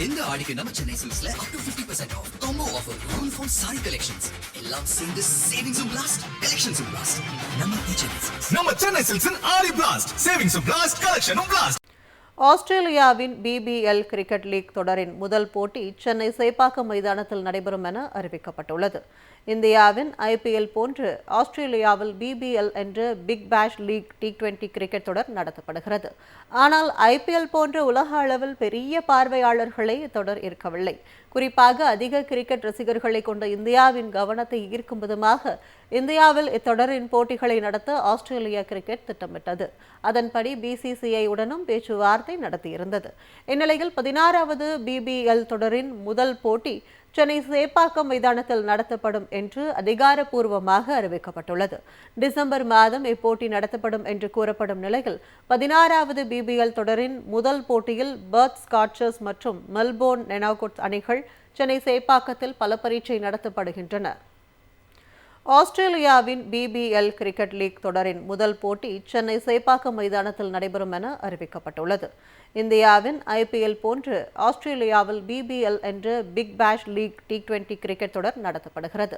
இந்த ஆடிக்கு நம்ம Chennai சில்க்ஸ்ல up to 50% off combo offer uniform saree collections எல்லாம் சேர்ந்து savings blast collections blast நம்ம சென்னை சில்க்ஸின் ஆடி blast savings blast collection blast. ஆஸ்திரேலியாவின் BBL கிரிக்கெட் லீக் தொடரின் முதல் போட்டி சென்னை சேப்பாக்கம் மைதானத்தில் நடைபெறும் என அறிவிக்கப்பட்டுள்ளது. இந்தியாவின் IPL போன்று ஆஸ்திரேலியாவில் BBL என்ற பிக் பேஷ் லீக் T20 கிரிக்கெட் தொடர் நடத்தப்படுகிறது. ஆனால் IPL போன்ற உலக அளவில் பெரிய பார்வையாளர்களை தொடர் ஈர்க்கவில்லை. குறிப்பாக அதிக கிரிக்கெட் ரசிகர்களை கொண்ட இந்தியாவின் கவனத்தை ஈர்க்கும் விதமாக இந்தியாவில் இத்தொடரின் போட்டிகளை நடத்த ஆஸ்திரேலியா கிரிக்கெட் திட்டமிட்டது. அதன்படி BCCI உடனும் பேச்சுவார்த்தை நடத்தியிருந்தது. இந்நிலையில் 16வது BBL தொடரின் முதல் போட்டி சென்னை சேப்பாக்கம் மைதானத்தில் நடத்தப்படும் என்று அதிகாரப்பூர்வமாக அறிவிக்கப்பட்டுள்ளது. டிசம்பர் மாதம் இப்போட்டி நடத்தப்படும் என்று கூறப்படும் நிலையில் 16வது BBL தொடரின் முதல் போட்டியில் பெர்த் ஸ்காட்சர்ஸ் மற்றும் மெல்போர்ன் நெனாகோட்ஸ் அணிகள் சென்னை சேப்பாக்கத்தில் பல பரீட்சை நடத்தப்படுகின்றன. ஆஸ்திரேலியாவின் BBL கிரிக்கெட் லீக் தொடரின் முதல் போட்டி சென்னை சேப்பாக்கம் மைதானத்தில் நடைபெறும் என அறிவிக்கப்பட்டுள்ளது. இந்தியாவின் IPL போன்று ஆஸ்திரேலியாவில் BBL என்ற பிக் பேஷ் லீக் T20 கிரிக்கெட் தொடர் நடத்தப்படுகிறது.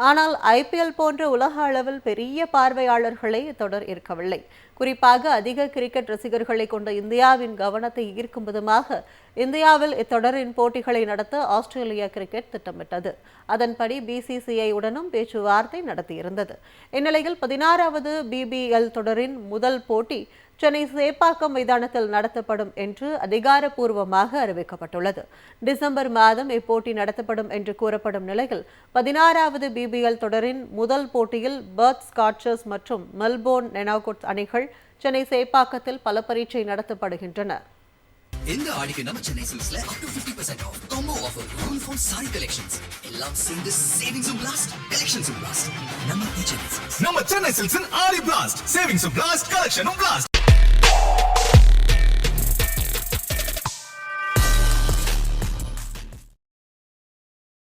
ஆனால் IPL போன்ற உலக அளவில் பெரிய பார்வையாளர்களை தொடர் ஈர்க்கவில்லை. குறிப்பாக அதிக கிரிக்கெட் ரசிகர்களை கொண்ட இந்தியாவின் கவனத்தை ஈர்க்கும் விதமாக இந்தியாவில் இத்தொடரின் போட்டிகளை நடத்த ஆஸ்திரேலியா கிரிக்கெட் திட்டமிட்டது. அதன்படி BCCI உடனும் பேச்சுவார்த்தை நடத்தியிருந்தது. இந்நிலையில் 16வது BBL தொடரின் முதல் போட்டி சென்னை சேப்பாக்கம் மைதானத்தில் நடத்தப்படும் என்று அதிகாரப்பூர்வமாக அறிவிக்கப்பட்டுள்ளது. டிசம்பர் மாதம் இப்போட்டி நடத்தப்படும் என்று கூறப்படும் நிலையில் 16வது BBL தொடரின் முதல் போட்டியில் பெர்த் ஸ்காட்சர்ஸ் மற்றும் மெல்போர்ன் நெனாகோட்ஸ் அணிகள் சென்னை சேப்பாக்கத்தில் பல பரீட்சை நடத்தப்படுகின்றன. இந்த ஆடிக்கு நம்ம Chennai சில்க்ஸ்ல up to 50% off combo offer uniform saree collections எல்லாம் சேர்ந்து savings blast collections blast நம்ம சென்னை சில்க்ஸின் ஆடி blast savings blast collection blast.